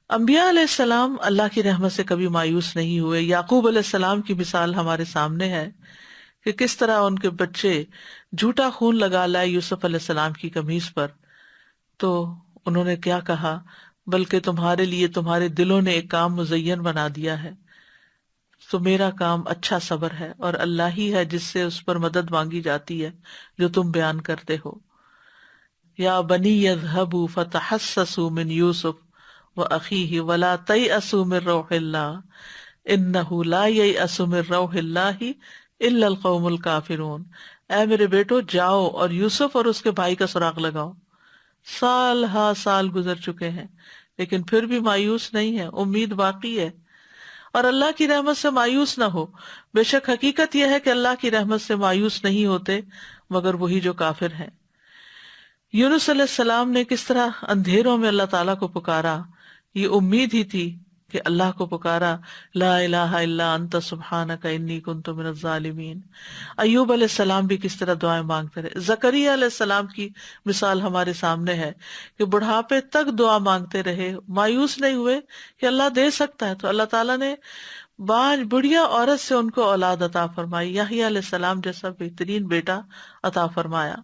انبیاء علیہ السلام اللہ کی رحمت سے کبھی مایوس نہیں ہوئے. یعقوب علیہ السلام کی مثال ہمارے سامنے ہے کہ کس طرح ان کے بچے جھوٹا خون لگا لائے یوسف علیہ السلام کی قمیص پر. تو انہوں نے کیا کہا، بلکہ تمہارے لیے تمہارے دلوں نے ایک کام مزین بنا دیا ہے، تو میرا کام اچھا صبر ہے، اور اللہ ہی ہے جس سے اس پر مدد مانگی جاتی ہے جو تم بیان کرتے ہو. یا بنی یذهبوا فتحسسوا من یوسف واخیہ ولا تیأسوا من روح اللہ انہ لا ییأس من روح اللہ الا القوم الکافرون. اے میرے بیٹو، جاؤ اور یوسف اور اس کے بھائی کا سراغ لگاؤ. سال ہا سال گزر چکے ہیں لیکن پھر بھی مایوس نہیں ہے، امید باقی ہے. اور اللہ کی رحمت سے مایوس نہ ہو. بے شک حقیقت یہ ہے کہ اللہ کی رحمت سے مایوس نہیں ہوتے مگر وہی جو کافر ہیں. یونس علیہ السلام نے کس طرح اندھیروں میں اللہ تعالیٰ کو پکارا، یہ امید ہی تھی کہ اللہ کو پکارا، لا الہ الا انت سبحانک انی کنت من الظالمین. ایوب علیہ السلام بھی کس طرح دعائیں مانگتے رہے. زکریا علیہ السلام کی مثال ہمارے سامنے ہے کہ بڑھاپے تک دعا مانگتے رہے، مایوس نہیں ہوئے کہ اللہ دے سکتا ہے. تو اللہ تعالیٰ نے بعض بڑھیا عورت سے ان کو اولاد عطا فرمائی، یحییٰ علیہ السلام جیسا بہترین بیٹا عطا فرمایا.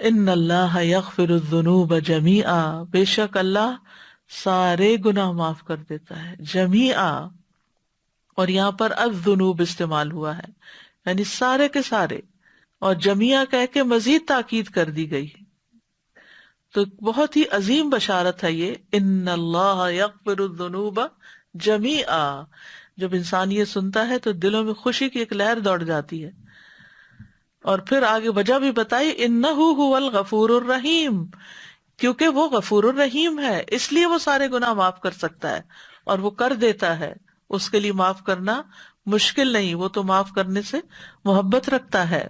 ان اللہ یغفر الذنوب جمیعا، بے شک اللہ سارے گناہ معاف کر دیتا ہے جمیعا. اور یہاں پر الذنوب استعمال ہوا ہے، یعنی سارے کے سارے، اور جمیعا کہہ کے مزید تاکید کر دی گئی. تو بہت ہی عظیم بشارت ہے یہ، ان اللہ یغفر الذنوب جمیعا. جب انسان یہ سنتا ہے تو دلوں میں خوشی کی ایک لہر دوڑ جاتی ہے. اور پھر آگے وجہ بھی بتائی، انہ هو الغفور الرحیم، کیونکہ وہ غفور الرحیم ہے اس لیے وہ سارے گناہ معاف کر سکتا ہے، اور وہ کر دیتا ہے. اس کے لیے معاف کرنا مشکل نہیں، وہ تو معاف کرنے سے محبت رکھتا ہے.